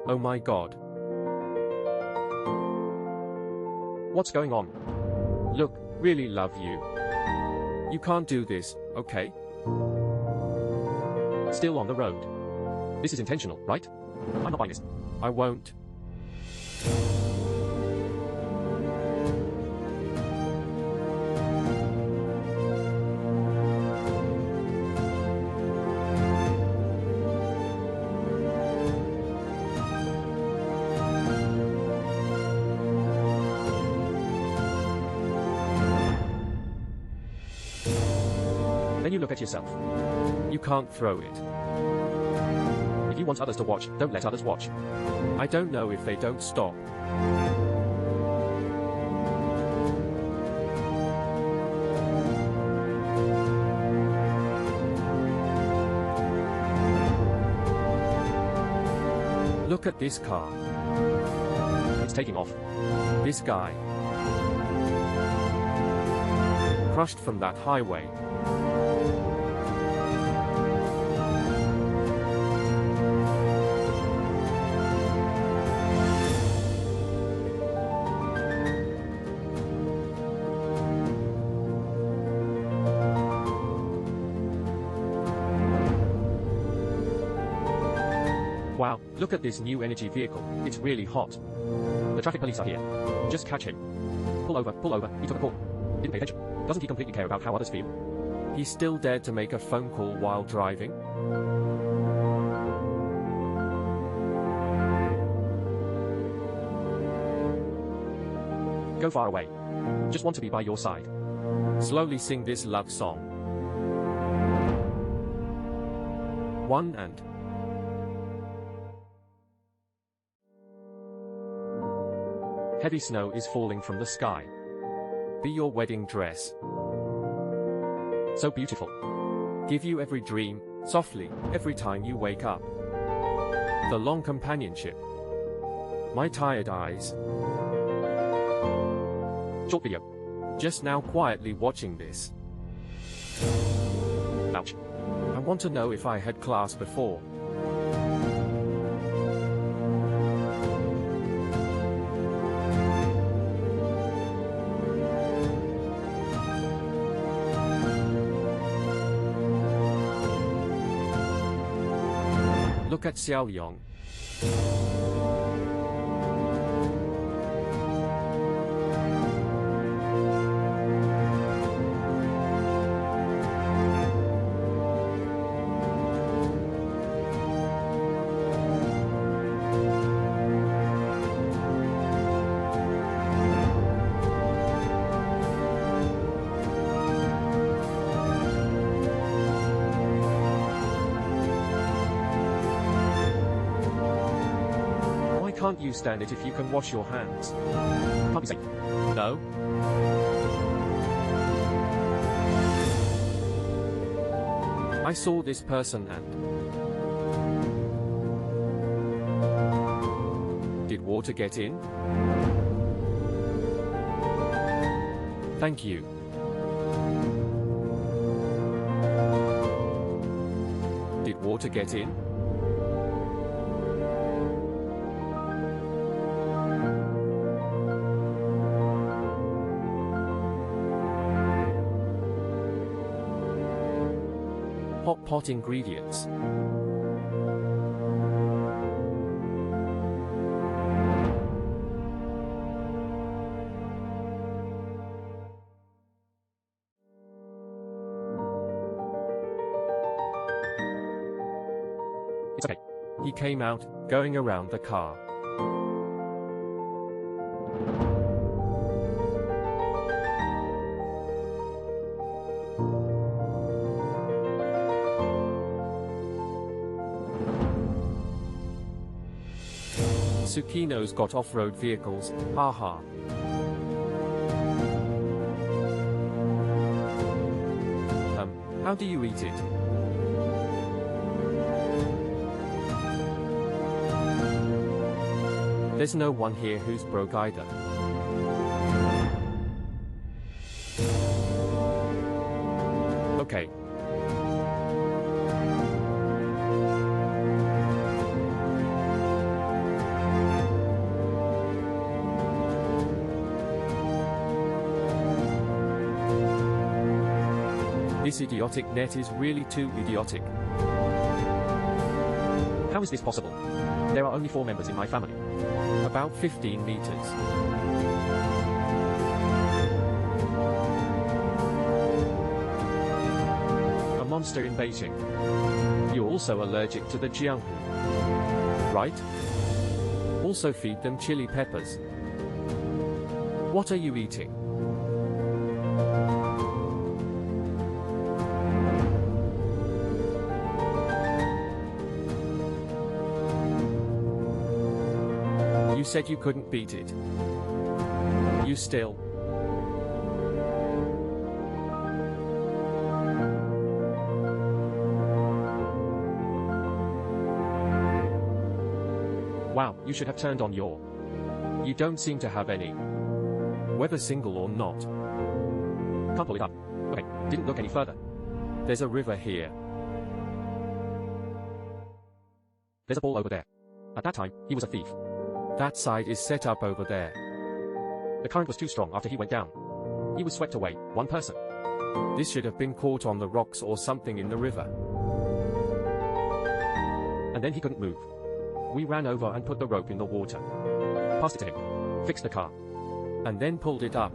Oh my god. What's going on? Look, really love you. You can't do this, okay? Still on the road. This is intentional, right? I'm not buying this. I won't. Then you look at yourself. You can't throw it. If you want others to watch, don't let others watch. I don't know if they don't stop. Look at this car. It's taking off. This guy. Crushed from that highway. Wow, look at this new energy vehicle. It's really hot. The traffic police are here. Just catch him. Pull over, he took a call. Didn't pay attention. Doesn't he completely care about how others feel? He still dared to make a phone call while driving? Go far away. Just want to be by your side. Slowly sing this love song. One and... Heavy snow is falling from the sky. Be your wedding dress. So beautiful. Give you every dream, softly, every time you wake up. The long companionship. My tired eyes. Short video. Just now quietly watching this. Ouch. I want to know if I had class before. Look at Xiaoyong. Can't you stand it if you can wash your hands? Can't be safe. No? I saw this person and... Did water get in? Thank you. Did water get in? Hot pot ingredients. It's okay. He came out, going around the car. Tsukino's got off-road vehicles, haha. How do you eat it? There's no one here who's broke either. Okay. This idiotic net is really too idiotic. How is this possible? There are only 4 members in my family. About 15 meters. A monster in Beijing. You're also allergic to the jianghu, right? Also feed them chili peppers. What are you eating? You said you couldn't beat it. You still. Wow, you should have turned on your. You don't seem to have any. Whether single or not. Can't pull it up. Okay, didn't look any further. There's a river here. There's a ball over there. At that time, he was a thief. That side is set up over there. The current was too strong after he went down. He was swept away, 1 person. This should have been caught on the rocks or something in the river. And then he couldn't move. We ran over and put the rope in the water. Passed it to him. Fixed the car. And then pulled it up.